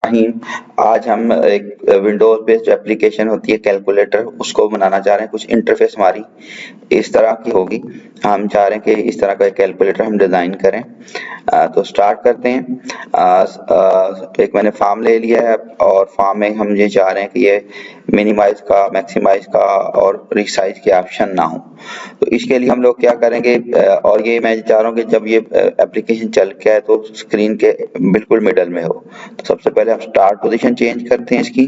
नहीं, आज हम एक विंडोज बेस्ड एप्लीकेशन होती है कैलकुलेटर, उसको बनाना चाह रहे हैं। कुछ इंटरफेस हमारी इस तरह की होगी। हम चाह रहे हैं कि इस तरह का एक कैलकुलेटर हम डिजाइन करें। तो स्टार्ट करते हैं। एक मैंने फॉर्म ले लिया है और फॉर्म में हम ये चाह रहे हैं कि ये मिनिमाइज का, मैक्सिमाइज का और रिसाइज के ऑप्शन ना हो। तो इसके लिए हम लोग क्या करेंगे, और ये मैं चाह रहा हूँ कि जब ये एप्लीकेशन चल के आए तो स्क्रीन के बिल्कुल मिडल में हो। तो सबसे पहले हम स्टार्ट पोजीशन चेंज करते हैं इसकी।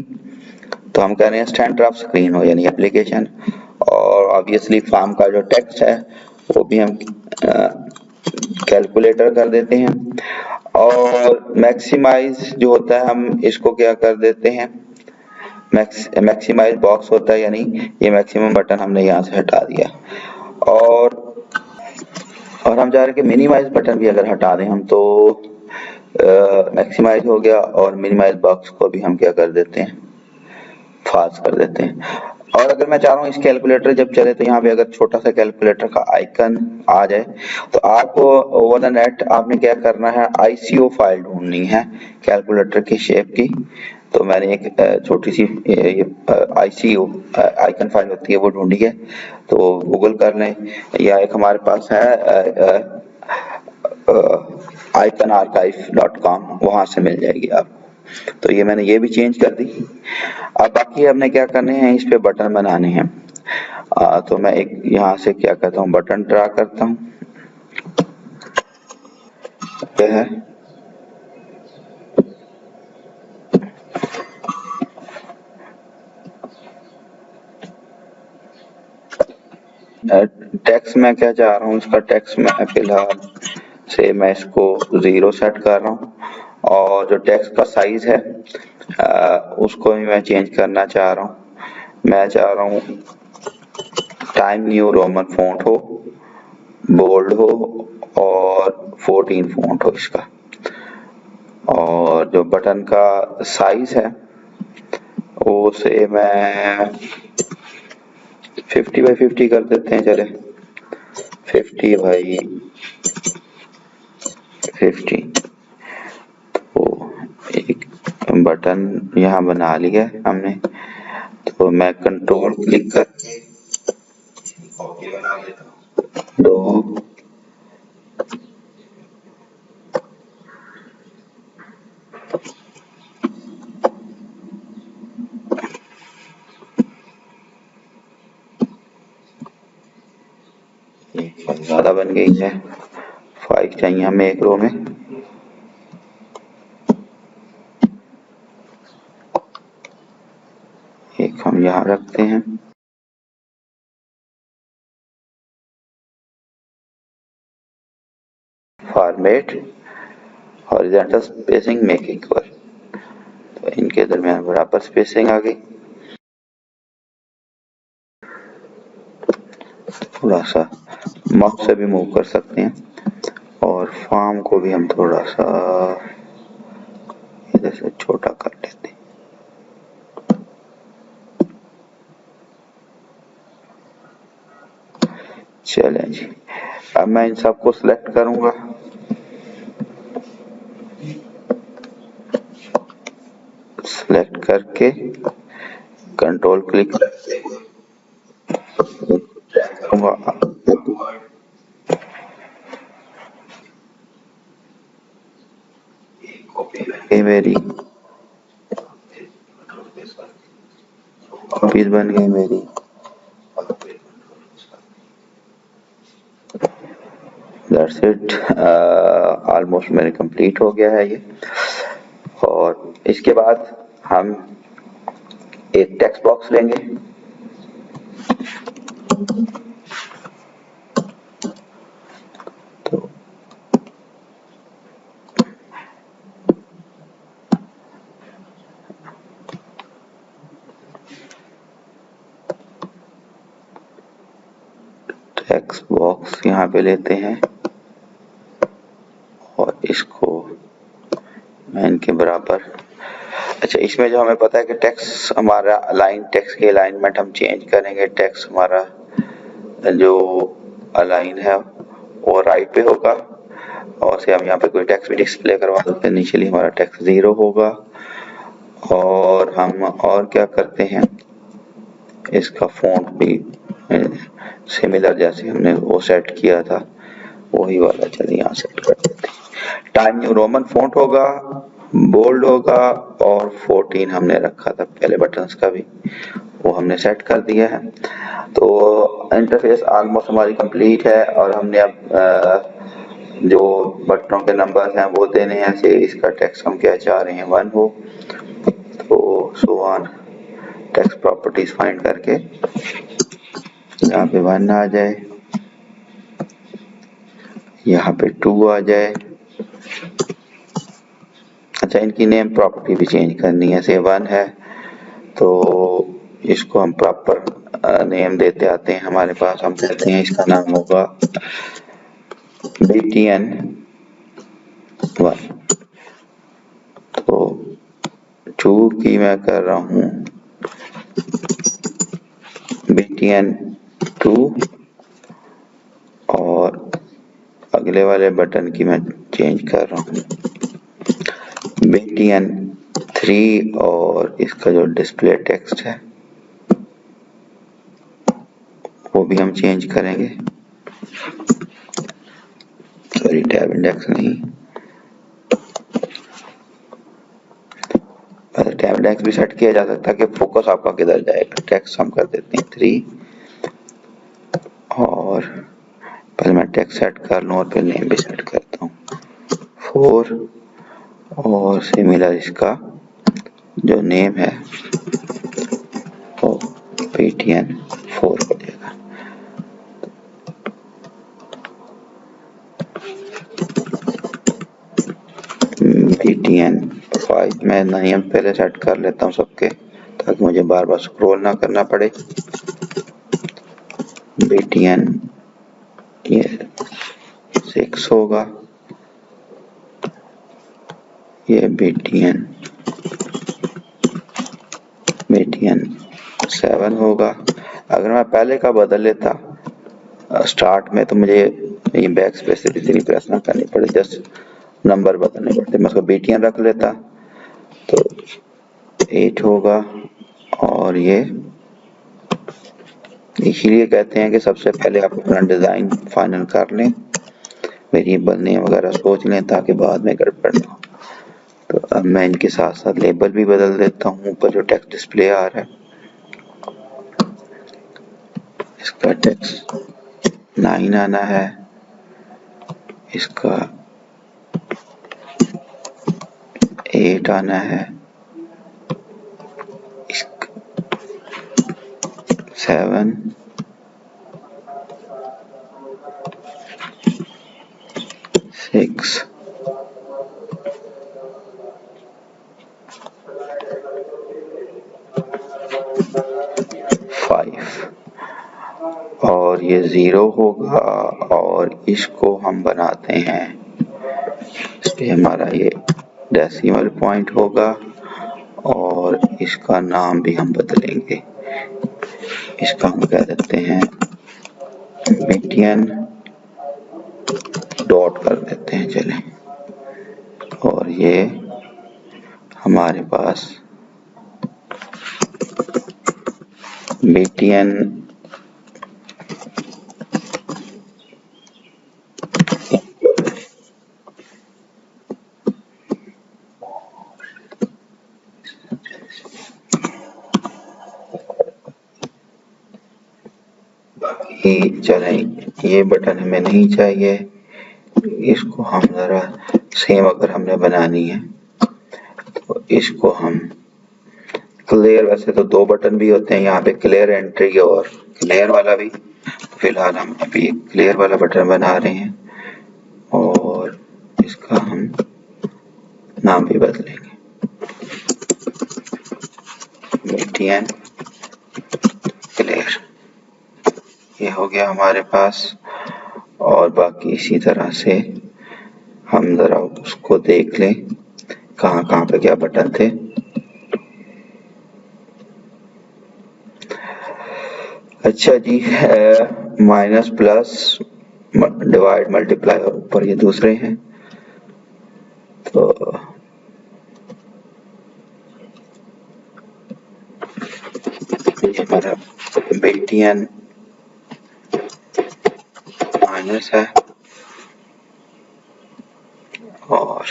तो हम कह रहे हैं सेंटर ऑफ स्क्रीन हो यानी एप्लीकेशन। और ऑब्वियसली फॉर्म का जो टेक्स्ट है वो भी हम कैलकुलेटर कर देते हैं। और मैक्सिमाइज जो होता है हम इसको क्या कर देते हैं, मैक्सिमाइज बॉक्स होता है, यानी ये मैक्सिमम बटन हमने यहाँ से हटा दिया। और हम चाह रहे हैं कि मिनिमाइज बटन भी अगर हटा दें हम तो मैक्सिमाइज हो गया, और मिनिमाइज बॉक्स को भी हम क्या कर देते हैं, फास्ट कर देते हैं। और अगर मैं चाह रहा हूँ इस कैलकुलेटर जब चले तो यहाँ पे अगर छोटा सा कैलकुलेटर का आइकन आ जाए तो आपको ओवर द नेट आपने क्या करना है, ICO फाइल ढूंढनी है कैलकुलेटर की शेप की। तो मैंने एक छोटी सी ICO आइकन फाइल होती है वो ढूंढी है। तो गूगल कर लें, या एक हमारे पास है iconarchive.com, वहां से मिल जाएगी आपको। तो ये मैंने ये भी चेंज कर दी। अब बाकी हमने क्या करने हैं, इस पे बटन बनाने हैं। तो मैं एक यहाँ से क्या करता हूँ, बटन ड्रा करता हूँ। क्या है, टेक्स्ट में क्या चाह रहा हूँ, इसका टेक्स्ट में फिलहाल से मैं इसको 0 सेट कर रहा हूँ। और जो टेक्स्ट का साइज है उसको भी मैं चेंज करना चाह रहा हूँ। मैं चाह रहा हूँ टाइम न्यू रोमन फॉन्ट हो, बोल्ड हो और 14 फॉन्ट हो इसका। और जो बटन का साइज है उसे मैं 50 बाई 50 कर देते हैं। चले 50 बाई 50। तो एक बटन यहाँ बना लिया है हमने। तो मैं कंट्रोल क्लिक करके कॉपी बना लेता हूँ। दो ज्यादा बन गई है, 5 चाहिए हमें एक रो में। एक हम यहाँ रखते हैं। Format horizontal spacing make equal, तो इनके दरमियान बराबर स्पेसिंग आ गई। थोड़ा सा माउस से भी मूव कर सकते हैं। और फॉर्म को भी हम थोड़ा सा इधर से छोटा कर लेते हैं। चलें जी, अब मैं इन सबको सिलेक्ट करूंगा। सिलेक्ट करके कंट्रोल क्लिक करूंगा। ये मेरी कॉपीज बन गई मेरी। दैट्स इट, ऑलमोस्ट मेरे कंप्लीट हो गया है ये। और इसके बाद हम एक टेक्स्ट बॉक्स लेंगे। तो टेक्स्ट बॉक्स यहाँ पे लेते हैं और इसको मैं इनके बराबर। अच्छा, इसमें जो हमें पता है कि टेक्स्ट हमारा अलाइन, टेक्स्ट के अलाइनमेंट हम चेंज करेंगे। टेक्स्ट हमारा जो अलाइन है वो राइट पे होगा, और से हम यहाँ पे कोई टेक्स्ट भी डिस्प्ले करवा सकते हैं। इनिशियली हमारा टेक्स्ट 0 होगा और हम और क्या करते हैं, इसका फ़ॉन्ट भी सिमिलर जैसे हमने वो सेट किया था वही वाला चलिए यहाँ सेट कर देते हैं। टाइम न्यू रोमन फ़ॉन्ट होगा, बोल्ड होगा और 14 हमने रखा था पहले बटन्स का भी, वो हमने सेट कर दिया है। तो इंटरफेस ऑलमोस्ट हमारी कंप्लीट है और हमने अब जो बटनों के नंबर हैं वो देने हैं, से इसका टेक्स्ट हम क्या चाह रहे हैं 1 हो, तो so on text properties find करके यहाँ पे 1 आ जाए, यहाँ पे 2 आ जाए। अच्छा, इनकी नेम प्रॉपर्टी भी चेंज करनी है, से 1 है तो इसको हम प्रॉपर नेम देते आते हैं हमारे पास, हम कहते हैं इसका नाम होगा BTN 1। तो 2 की मैं कर रहा हूँ BTN 2 और अगले वाले बटन की मैं चेंज कर रहा हूँ BTN 3 और इसका जो डिस्प्ले टेक्स्ट है वो भी हम चेंज करेंगे, सॉरी टैब इंडेक्स नहीं, टैब इंडेक्स भी सेट किया जा सकता है कि फोकस आपका किधर जाएगा। टेक्स्ट हम कर देते हैं 3 और पहले मैं टेक्स्ट सेट कर लूँ और फिर नेम भी सेट करता हूँ 4 और सिमिलर इसका जो नेम है वो BTN 4 हो जाएगा। BTN 5 मैं नेम पहले सेट कर लेता हूँ सबके, ताकि मुझे बार बार स्क्रॉल ना करना पड़े। BTN ये 6 होगा, ये BTN 7 होगा। अगर मैं पहले का बदल लेता स्टार्ट में तो मुझे ये बैक स्पेस इजीली प्रेस ना करनी पड़े, जस्ट नंबर बदलने पड़ते। मैं उसको BTN रख लेता तो 8 होगा और ये इसीलिए कहते हैं कि सबसे पहले आप अपना डिज़ाइन फाइनल कर लें, वेरिएबल नेम वगैरह सोच लें ताकि बाद में गड़बड़ ना हो। तो अब मैं इनके साथ साथ लेबल भी बदल देता हूँ। ऊपर जो टेक्स्ट डिस्प्ले आ रहा है इसका टेक्स्ट 9 आना है, इसका 8 आना है, इसका 7, 6, 5 और ये 0 होगा और इसको हम बनाते हैं, इस पे हमारा ये डेसिमल पॉइंट होगा और इसका नाम भी हम बदलेंगे, इसका हम कह देते हैं BTN डॉट कर देते हैं चलें। और ये हमारे पास BTN चलें, ये बटन हमें नहीं चाहिए, इसको हम जरा सेम अगर हमने बनानी है तो इसको हम क्लियर, वैसे तो 2 बटन भी होते हैं यहाँ पे, क्लियर एंट्री और क्लियर वाला भी, फिलहाल हम अभी क्लियर वाला बटन बना रहे हैं और इसका हम नाम भी बदलेंगे BTN क्लियर। ये हो गया हमारे पास और बाकी इसी तरह से हम जरा उसको देख लें कहाँ कहाँ पे क्या बटन थे। अच्छा जी, माइनस प्लस डिवाइड मल्टीप्लाई और ऊपर ये दूसरे हैं, तो ये हमारा BTN माइनस है और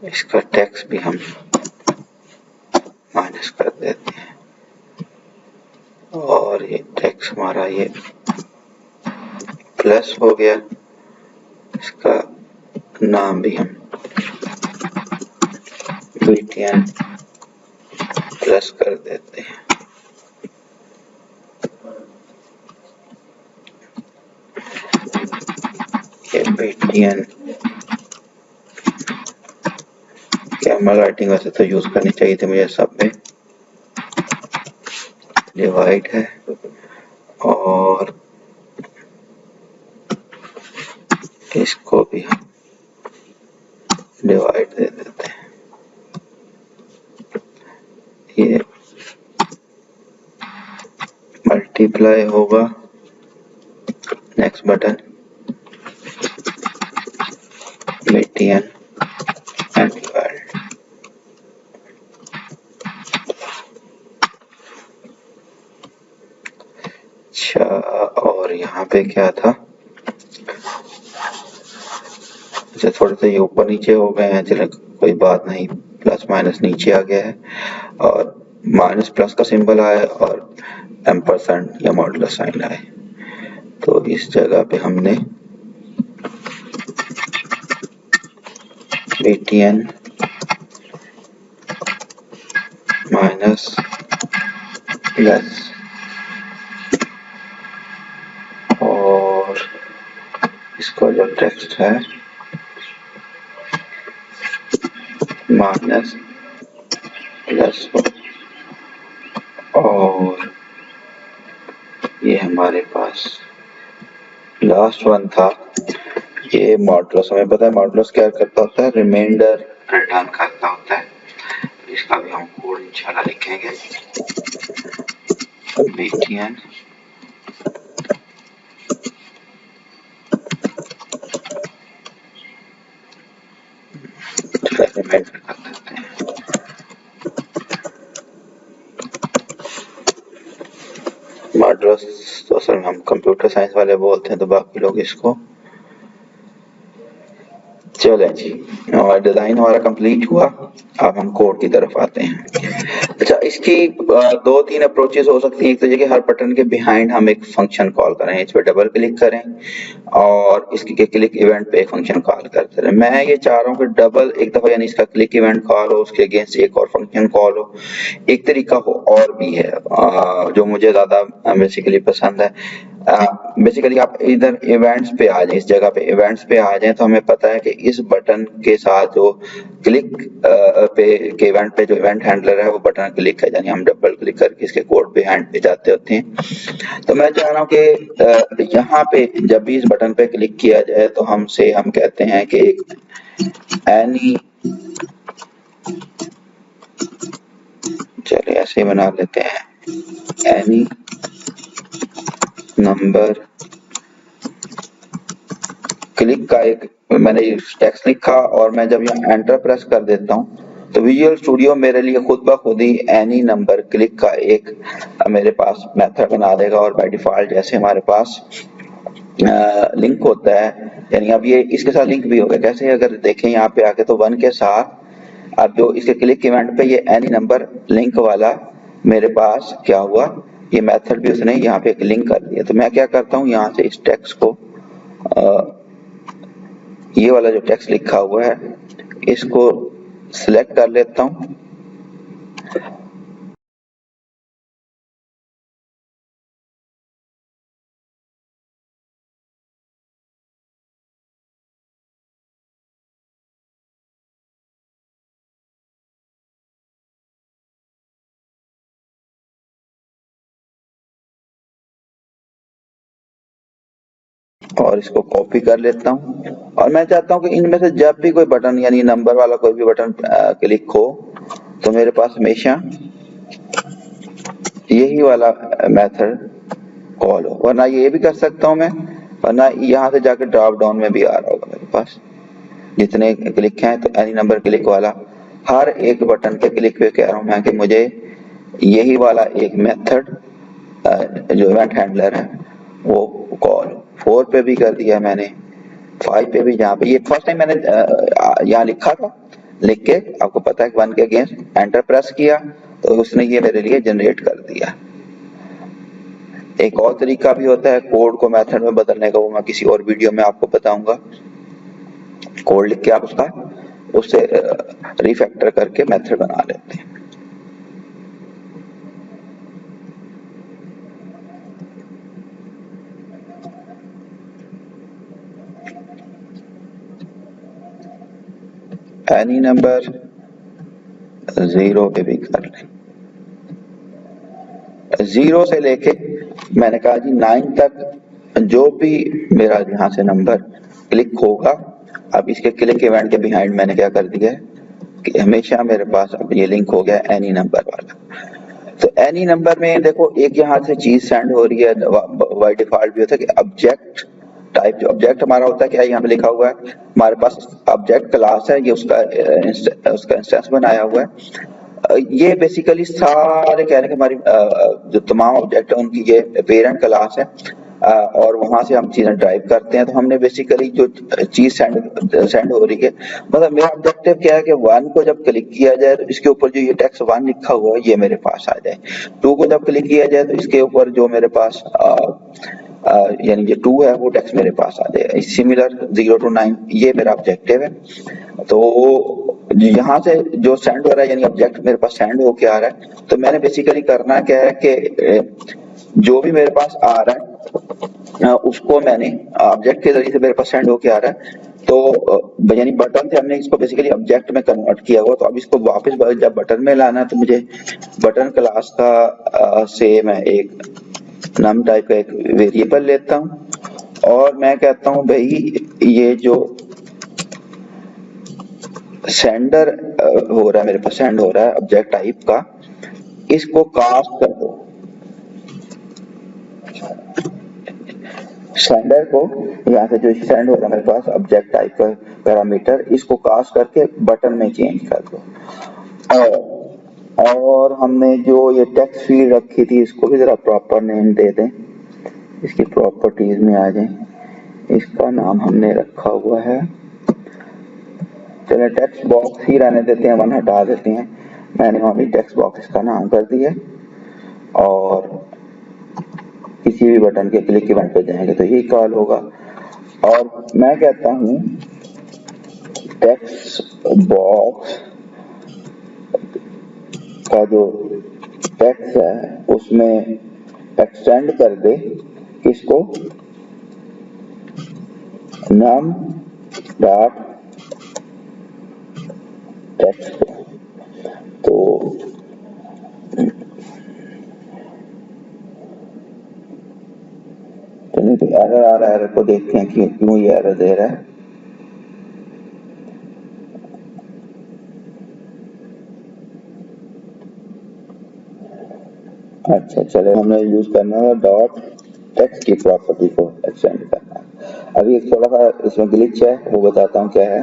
इसका टैक्स भी हम माइनस कर देते हैं और ये टैक्स हमारा ये प्लस हो गया, इसका नाम भी हम BTN प्लस कर देते हैं। ये BTN कैमरा राइटिंग वैसे तो यूज करनी चाहिए थी मुझे, सब में डिवाइड है और इसको भी हम डिवाइड दे देते हैं। ये मल्टीप्लाई होगा, next button BTN and divide. अच्छा, और यहाँ पे क्या था, अच्छा थोड़े से ये ऊपर नीचे हो गए हैं, चलो कोई बात नहीं, प्लस माइनस नीचे आ गया है और माइनस प्लस का सिंबल आया और एम्परसेंड या मॉडुलस साइन आए, तो इस जगह पे हमने BTN माइनस प्लस और इसका जो टेक्स्ट है माइनस प्लस और ये हमारे पास लास्ट वन था ये मॉडुलस। हमें पता है मॉडुलस क्या करता होता है, रिमाइंडर रिटर्न करता होता है, इसका भी हम कोड इंशाल्लाह लिखेंगे। BTN रिमाइंडर कर देते हैं। मॉडुलस तो असल में हम कंप्यूटर साइंस वाले बोलते हैं, तो बाकी लोग इसको, चले जी, और डिजाइन हमारा कंप्लीट हुआ, अब हम कोड की तरफ आते हैं। अच्छा, इसकी दो तीन अप्रोचेस हो सकती हैं। एक तो ये कि हर बटन के बिहाइंड हम एक फंक्शन कॉल करें, इस पर डबल क्लिक करें और इसके क्लिक इवेंट पे एक फंक्शन कॉल करते रहे। मैं ये चाह रहा हूँ कि डबल एक दफा यानी इसका क्लिक इवेंट कॉल हो, उसके अगेंस्ट एक और फंक्शन कॉल हो। एक तरीका हो और भी है जो मुझे ज्यादा बेसिकली पसंद है। बेसिकली आप इधर इवेंट्स पे आ जाए, इस जगह पे इवेंट्स पे आ जाए, तो हमें पता है कि इस बटन के साथ जो क्लिक पे के इवेंट पे जो इवेंट हैंडलर है वो बटन क्लिक है, यानी हम डबल क्लिक करके इसके कोड पे हैंड पे जाते होते हैं। तो मैं चाह रहा हूँ कि यहाँ पे जब भी इस बटन पे क्लिक किया जाए तो हम कहते हैं कि एनी, चलिए ऐसे ही बना लेते हैं, एनी नंबर क्लिक का एक मैंने टेक्स्ट लिखा और मैं जब यहाँ एंटर प्रेस कर देता हूँ तो विजुअल स्टूडियो मेरे लिए खुद ब खुद ही एनी नंबर क्लिक का एक मेरे पास मेथड बना देगा और बाय डिफॉल्ट जैसे हमारे पास लिंक होता है, यानी अब ये इसके साथ लिंक भी होगा। कैसे, अगर देखें यहाँ पे आके तो 1 के साथ अब जो इसके क्लिक इवेंट पे ये एनी नंबर लिंक वाला मेरे पास क्या हुआ, ये मेथड भी उसने यहाँ पे एक लिंक कर दिया। तो मैं क्या करता हूँ, यहाँ से इस टेक्स्ट को ये वाला जो टेक्स्ट लिखा हुआ है इसको सिलेक्ट कर लेता हूँ और इसको कॉपी कर लेता हूँ और मैं चाहता हूँ कि इनमें से जब भी कोई बटन यानी नंबर वाला कोई भी बटन क्लिक हो तो मेरे पास हमेशा यही वाला मेथड कॉल हो, वरना ये भी कर सकता हूँ मैं, वरना यहाँ से जाकर ड्रॉप डाउन में भी आ रहा होगा मेरे पास जितने क्लिक हैं। तो एनी नंबर क्लिक वाला हर एक बटन के क्लिक पे कह रहा हूँ मैं कि मुझे यही वाला एक मेथड जो इवेंट हैंडलर है वो कॉल 4 पे भी कर दिया मैंने, 5 पे भी, जहाँ पे ये फर्स्ट टाइम मैंने यहाँ लिखा था, लिख के आपको पता है 1 के अगेंस्ट एंटर प्रेस किया तो उसने ये मेरे लिए जनरेट कर दिया। एक और तरीका भी होता है कोड को मेथड में बदलने का, वो मैं किसी और वीडियो में आपको बताऊंगा। कोड लिख के आप उससे रिफैक्टर करके मेथड बना लेते हैं। एनी नंबर 0 पे भी कर लें, 0 से लेके मैंने कहा जी 9 तक जो भी मेरा यहाँ से नंबर क्लिक होगा, अब इसके क्लिक इवेंट के बिहाइंड मैंने क्या कर दिया है कि हमेशा मेरे पास अब ये लिंक हो गया एनी नंबर वाला। तो एनी नंबर में देखो एक यहाँ से चीज सेंड हो रही है, बाय डिफॉल्ट भी होता है कि ऑब्जेक्ट टाइप, जो ऑब्जेक्ट हमारा होता है क्या यहाँ पे लिखा हुआ है, हमारे पास ऑब्जेक्ट क्लास है, ये उसका इंस्टेंस बनाया हुआ है। ये बेसिकली सारे कहने के हमारी जो तमाम ऑब्जेक्ट है उनकी ये पेरेंट क्लास है, और वहां से हम चीजें ड्राइव करते हैं। तो हमने बेसिकली जो चीज सेंड हो रही है, मतलब मेरा ऑब्जेक्टिव क्या है कि 1 को जब क्लिक किया जाए तो इसके ऊपर जो ये टेक्स्ट 1 लिखा हुआ है ये मेरे पास आ जाए, 2 को जब क्लिक किया जाए तो इसके ऊपर जो मेरे पास यानी ये 2 है वो टेक्स्ट मेरे पास आ जाए। सिमिलर 0 to 9 ये मेरा ऑब्जेक्टिव है। तो यहाँ से जो सेंड हो रहा है यानी ऑब्जेक्ट मेरे पास सेंड होके आ रहा है, तो मैंने बेसिकली करना क्या है कि जो भी मेरे पास आ रहा है उसको मैंने ऑब्जेक्ट के जरिए से मेरे पास सेंड होके आ रहा है, तो यानी बटन से हमने इसको बेसिकली ऑब्जेक्ट में कन्वर्ट किया हुआ। तो अब इसको वापस जब बटन में लाना है तो मुझे बटन क्लास का से मैं एक नम टाइप का एक वेरिएबल लेता हूं और मैं कहता हूं भाई ये जो सेंडर हो रहा है मेरे पास, सेंड हो रहा है ऑब्जेक्ट टाइप का, इसको कास्ट कर दो। सेंडर को यहाँ से जो सेंड हो रहा है मेरे पास ऑब्जेक्ट टाइप का पैरामीटर, इसको कास्ट करके बटन में चेंज कर दो। और हमने जो ये टेक्स्ट फील्ड रखी थी इसको भी जरा प्रॉपर नेम दे दें, इसकी प्रॉपर्टीज में आ जाए। इसका नाम हमने रखा हुआ है, चलिए टेक्स्ट बॉक्स ही रहने देते हैं, 1 हटा देते हैं। मैंने वहां भी टेक्स्ट बॉक्स का नाम कर दिया और किसी भी बटन के क्लिक इवेंट पे जाएंगे तो यही कॉल होगा। और मैं कहता हूं टेक्स्ट बॉक्स का जो टेक्स्ट है उसमें एक्सटेंड कर दे किसको, नम डॉट टेक्स्ट। तो एरर आ रहा है, एरर को देखते हैं कि क्यों ये एरर दे रहा है। अच्छा चले, हमने यूज करना है डॉट टेक्स्ट की प्रॉपर्टी को एक्सटेंड करना है। अभी एक थोड़ा सा इसमें ग्लिच है, वो बताता हूँ क्या है।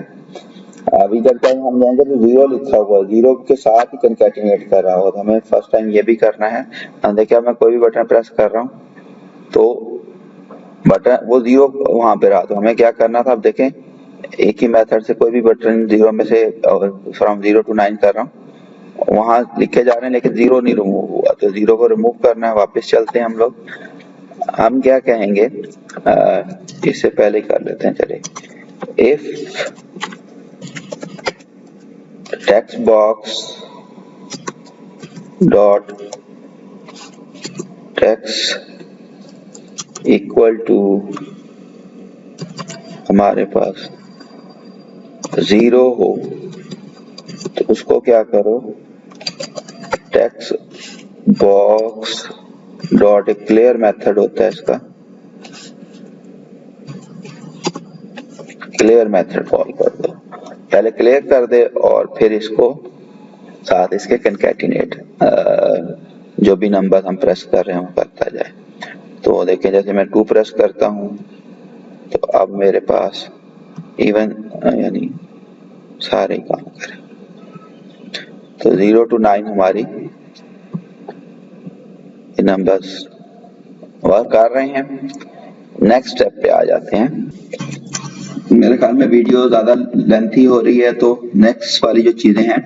अभी जब टाइम हम जाएंगे तो 0 लिखा हुआ, 0 के साथ ही कंकैटिनेट कर रहा हो, तो हमें फर्स्ट टाइम ये भी करना है। देखिए मैं कोई भी बटन प्रेस कर रहा हूँ तो बटन वो 0 वहां पे रहा, तो हमें क्या करना था। अब देखें एक ही मेथड से कोई भी बटन 0 में से फ्रॉम 0 to 9 कर रहा हूँ, वहां लिखे जा रहे हैं लेकिन 0 नहीं रिमूव हुआ, तो 0 को रिमूव करना है। वापस चलते हैं हम लोग, हम क्या कहेंगे, इससे पहले कर लेते हैं, चले if text box dot text equal to हमारे पास 0 हो तो उसको क्या करो, टेक्स्ट बॉक्स डॉट एक क्लियर मेथड होता है इसका, क्लियर मेथड कॉल कर दो, पहले क्लियर कर दे और फिर इसको साथ इसके कंकैटिनेट जो भी नंबर हम प्रेस कर रहे हैं वो करता जाए। तो देखें जैसे मैं 2 प्रेस करता हूं तो अब मेरे पास इवन यानी सारे काम करें। तो 0 to 9 हमारी नंबर्स वर्क कर रहे हैं। नेक्स्ट स्टेप पे आ जाते हैं। मेरे ख्याल में वीडियो ज्यादा लेंथी हो रही है, तो नेक्स्ट वाली जो चीजें हैं